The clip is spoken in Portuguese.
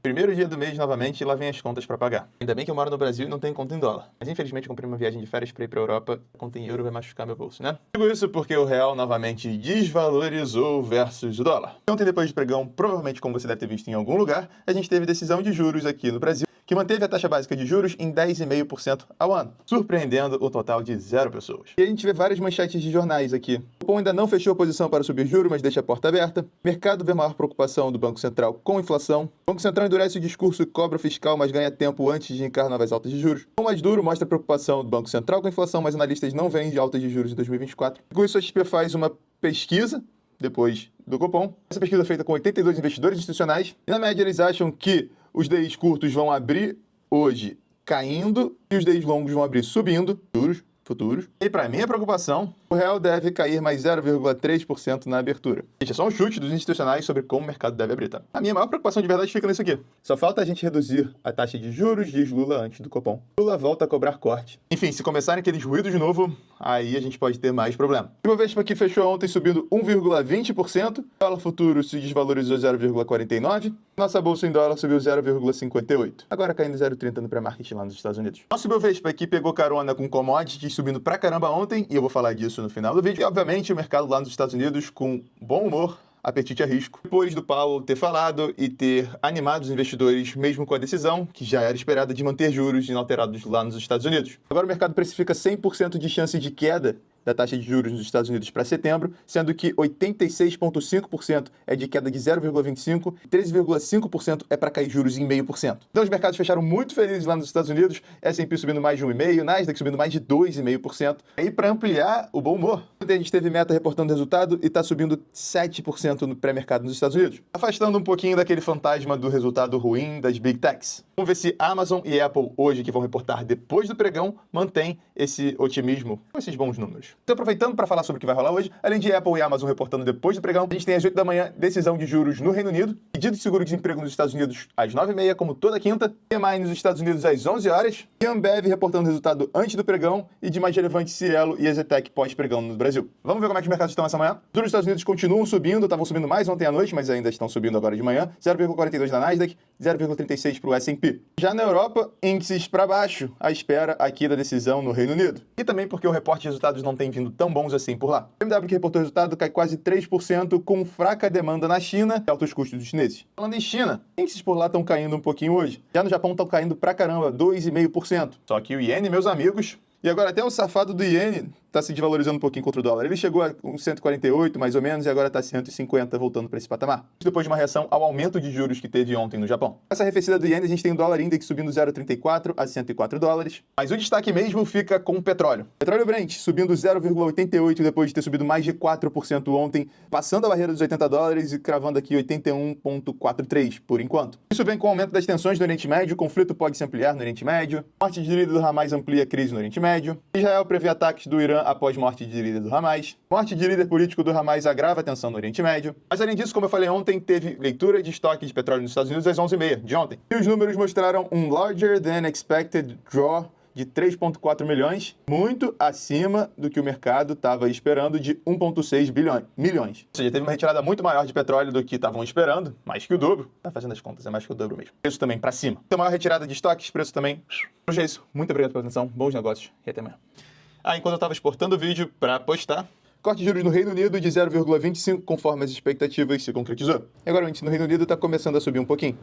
Primeiro dia do mês novamente e lá vem as contas pra pagar. Ainda bem que eu moro no Brasil e não tenho conta em dólar. Mas infelizmente eu comprei uma viagem de férias pra ir pra Europa. A conta em euro vai machucar meu bolso, né? Digo isso porque o real novamente desvalorizou versus o dólar. Ontem, depois do pregão, provavelmente como você deve ter visto em algum lugar, a gente teve decisão de juros aqui no Brasil, que manteve a taxa básica de juros em 10,5% ao ano, surpreendendo o total de 0 pessoas. E a gente vê várias manchetes de jornais aqui. O Copom ainda não fechou a posição para subir juros, mas deixa a porta aberta. O mercado vê maior preocupação do Banco Central com a inflação. O Banco Central endurece o discurso e cobra fiscal, mas ganha tempo antes de encarar novas altas de juros. O mais duro mostra a preocupação do Banco Central com a inflação, mas analistas não veem de altas de juros em 2024. Com isso, a XP faz uma pesquisa depois do Copom. Essa pesquisa é feita com 82 investidores institucionais e, na média, eles acham que os DIs curtos vão abrir hoje caindo e os DIs longos vão abrir subindo, juros futuros. E para minha preocupação, o real deve cair mais 0,3% na abertura. Isso é só um chute dos institucionais sobre como o mercado deve abrir, tá? A minha maior preocupação de verdade fica nisso aqui. Só falta a gente reduzir a taxa de juros, diz Lula antes do Copom. Lula volta a cobrar corte. Enfim, se começarem aqueles ruídos de novo, aí a gente pode ter mais problema. O Ibovespa aqui fechou ontem subindo 1,20%, o dólar futuro se desvalorizou 0,49%, nossa bolsa em dólar subiu 0,58%. Agora caindo 0,30% no pré-market lá nos Estados Unidos. Nosso Ibovespa aqui pegou carona com commodities subindo pra caramba ontem, e eu vou falar disso no final do vídeo. E, obviamente, o mercado lá nos Estados Unidos com bom humor, apetite a risco. Depois do Powell ter falado e ter animado os investidores, mesmo com a decisão, que já era esperada, de manter juros inalterados lá nos Estados Unidos. Agora o mercado precifica 100% de chance de queda da taxa de juros nos Estados Unidos para setembro, sendo que 86,5% é de queda de 0,25% e 13,5% é para cair juros em 0,5%. Então os mercados fecharam muito felizes lá nos Estados Unidos, S&P subindo mais de 1,5%, Nasdaq subindo mais de 2,5%. E para ampliar o bom humor, ontem a gente teve Meta reportando resultado e está subindo 7% no pré-mercado nos Estados Unidos, afastando um pouquinho daquele fantasma do resultado ruim das Big Techs. Vamos ver se Amazon e Apple hoje, que vão reportar depois do pregão, mantém esse otimismo com esses bons números. Então, aproveitando para falar sobre o que vai rolar hoje, além de Apple e Amazon reportando depois do pregão, a gente tem às 8 da manhã decisão de juros no Reino Unido, pedido de seguro-desemprego nos Estados Unidos às 9h30, como toda quinta, PMI nos Estados Unidos às 11 horas, e Ambev reportando resultado antes do pregão, e de mais relevante Cielo e Ezetec pós-pregão no Brasil. Vamos ver como é que os mercados estão essa manhã? Os juros dos Estados Unidos continuam subindo, estavam subindo mais ontem à noite, mas ainda estão subindo agora de manhã, 0,42 na Nasdaq, 0,36 para o S&P. Já na Europa, índices para baixo, à espera aqui da decisão no Reino Unido. E também porque o reporte de resultados não tem vindo tão bons assim por lá. O BMW, que reportou o resultado, cai quase 3% com fraca demanda na China e altos custos dos chineses. Falando em China, índices por lá estão caindo um pouquinho hoje. Já no Japão estão caindo pra caramba, 2,5%. Só que o iene, meus amigos... E agora até o safado do iene está se desvalorizando um pouquinho contra o dólar. Ele chegou a uns 148, mais ou menos, e agora está 150, voltando para esse patamar. Depois de uma reação ao aumento de juros que teve ontem no Japão. Essa arrefecida do iene, a gente tem o dólar index subindo 0,34 a 104 dólares. Mas o destaque mesmo fica com o petróleo. Petróleo Brent subindo 0,88 depois de ter subido mais de 4% ontem, passando a barreira dos 80 dólares e cravando aqui 81,43 por enquanto. Isso vem com o aumento das tensões no Oriente Médio, o conflito pode se ampliar no Oriente Médio, a morte de líder do Hamas amplia a crise no Oriente Médio, Israel prevê ataques do Irã após morte de líder do Hamas. Morte de líder político do Hamas agrava a tensão no Oriente Médio. Mas além disso, como eu falei ontem, teve leitura de estoque de petróleo nos Estados Unidos às 11h30 de ontem. E os números mostraram um larger than expected draw de 3,4 milhões, muito acima do que o mercado estava esperando de 1,6 milhões. Ou seja, teve uma retirada muito maior de petróleo do que estavam esperando, mais que o dobro. Tá fazendo as contas, é mais que o dobro mesmo. Preço também para cima. Então, maior retirada de estoques, preço também. Hoje é isso. Muito obrigado pela atenção, bons negócios e até amanhã. Enquanto eu estava exportando o vídeo para postar, corte de juros no Reino Unido de 0,25 conforme as expectativas se concretizou. E agora o índice no Reino Unido está começando a subir um pouquinho.